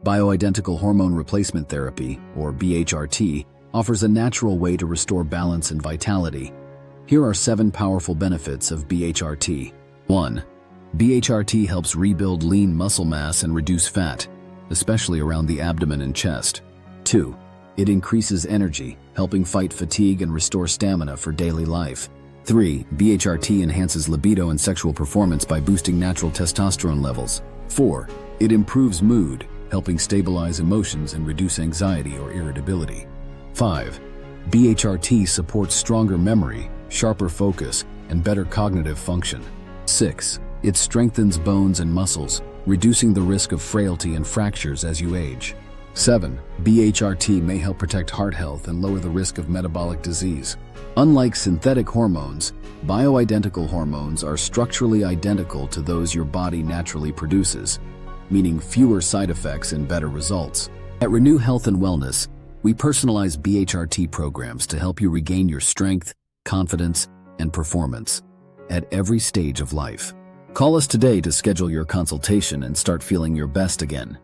Bioidentical hormone replacement therapy, or BHRT, offers a natural way to restore balance and vitality. Here are 7 powerful benefits of BHRT. 1. BHRT helps rebuild lean muscle mass and reduce fat, especially around the abdomen and chest. 2. It increases energy, helping fight fatigue and restore stamina for daily life. 3. BHRT enhances libido and sexual performance by boosting natural testosterone levels. 4. It improves mood, helping stabilize emotions and reduce anxiety or irritability. 5. BHRT supports stronger memory, sharper focus, and better cognitive function. 6. It strengthens bones and muscles, reducing the risk of frailty and fractures as you age. 7. BHRT may help protect heart health and lower the risk of metabolic disease. Unlike synthetic hormones, bioidentical hormones are structurally identical to those your body naturally produces, meaning fewer side effects and better results. At Renew Health and Wellness, we personalize BHRT programs to help you regain your strength, confidence, and performance at every stage of life. Call us today to schedule your consultation and start feeling your best again.